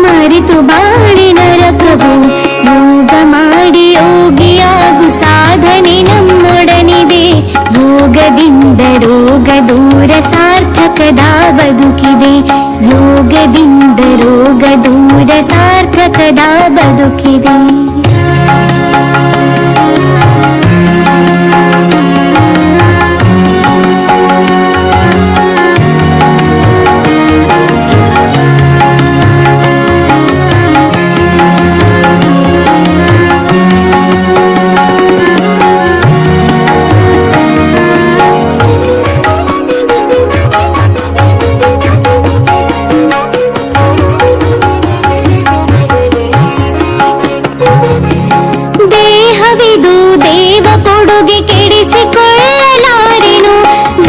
ಮರೆತು ಬಾಳಿ ನರಕವು. ಯೋಗ ಮಾಡಿ ಯೋಗಿಯಾಗು ಸಾಧನೆ ನಮ್ಮೊಡನಿದೆ. ಯೋಗದಿಂದ ರೋಗ ದೂರ ಸಾರ್ಥಕದ ಬದುಕಿದೆ. ಯೋಗದಿಂದ ರೋಗ ದೂರ ಸಾರ್ಥಕದ ಬದುಕಿದೆ. ದೇಹವಿದು ದೇವ ಕೊಡುಗೆ ಕೆಡಿಸಿಕೊಳ್ಳಲಾರೆನು.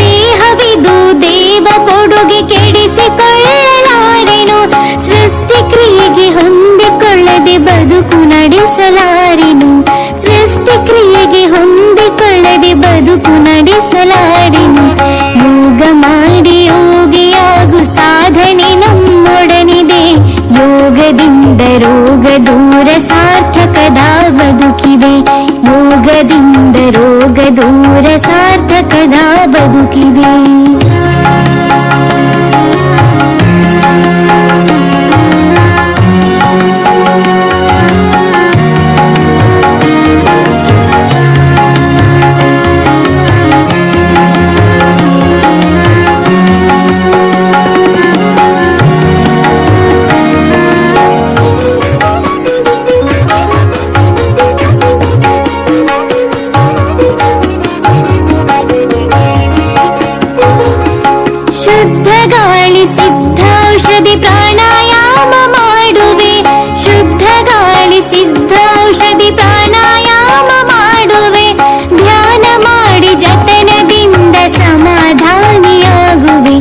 ದೇಹವಿದು ದೇವ ಕೊಡುಗೆ ಕೆಡಿಸಿಕೊಳ್ಳಲಾರೆನು. ಸೃಷ್ಟಿ ಕ್ರಿಯೆಗೆ ಹೊಂದಿಕೊಳ್ಳದೆ ಬದುಕು ನಡೆಸಲಾರೆನು. ಸೃಷ್ಟಿ ಕ್ರಿಯೆಗೆ ಹೊಂದಿಕೊಳ್ಳದೆ ಬದುಕು ನಡೆಸಲಾರೆನು. ಯೋಗ ಮಾಡಿ ಯೋಗಿಯಾಗು ಸಾಧನೆ ನಮ್ಮೊಡನಿದೆ. ಯೋಗದಿಂದ ರೋಗ ದೂರ ಸಾರ್ಥಕದ ಬದುಕಿದೆ. ಯೋಗದಿಂದ ರೋಗ ದೂರ ಸಾರ್ಥಕದ ಬದುಕಿದೆ. ಶುದ್ಧ ಗಾಳಿ ಸಿದ್ಧೌಷಧಿ ಪ್ರಾಣಾಯಾಮ ಮಾಡುವೆ. ಶುದ್ಧ ಗಾಳಿ ಸಿದ್ಧೌಷಧಿ ಪ್ರಾಣಾಯಾಮ ಮಾಡುವೆ. ಧ್ಯಾನ ಮಾಡಿ ಜತನದಿಂದ ಸಮಾಧಾನಿಯಾಗುವೆ.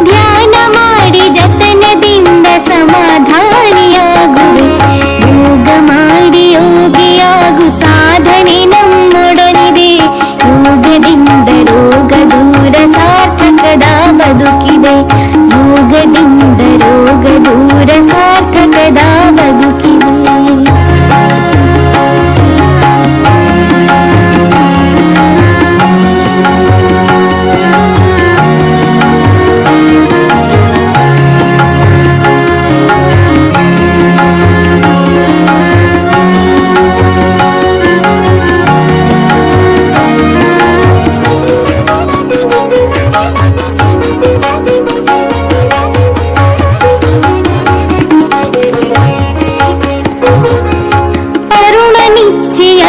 ಧ್ಯಾನ ಮಾಡಿ ಜತನದಿಂದ ಸಮಾಧಾನಿಯಾಗುವೆ. ಯೋಗ ಮಾಡಿ ಯೋಗಿಯಾಗು ಸಾಧನೆ ನಮ್ಮೊಡನಿದೆ. ಯೋಗದಿಂದ ರೋಗ ದೂರ ಸಾರ್ಥಕದ ಬದುಕಿದೆ. ಯೋಗದಿಂದ ರೋಗ ದೂರ ಸಾರ್ಥಕದ ಬದುಕಿದೆ.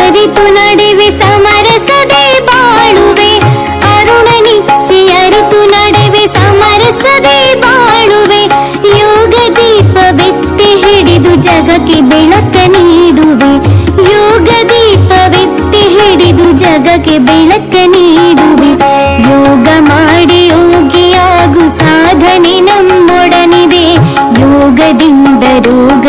ಅರಿತು ನಡೆವೆ ಸಮರಸದೆ ಬಾಳುವೆ. ಅರುಣ ನಿಚ್ಚಿ ಅರಿತು ನಡೆವೆ ಸಮರಸದೆ ಬಾಳುವೆ. ಯೋಗ ದೀಪವೆತ್ತಿ ಹಿಡಿದು ಜಗಕ್ಕೆ ಬೆಳಕ ನೀಡುವೆ. ಯೋಗ ದೀಪವೆತ್ತಿ ಹಿಡಿದು ಜಗಕ್ಕೆ ಬೆಳಕ ನೀಡುವೆ. ಯೋಗ ಮಾಡಿ ಯೋಗಿಯಾಗು ಸಾಧನೆ ನಮ್ಮೊಡನಿದೆ. ಯೋಗದಿಂದ ರೋಗ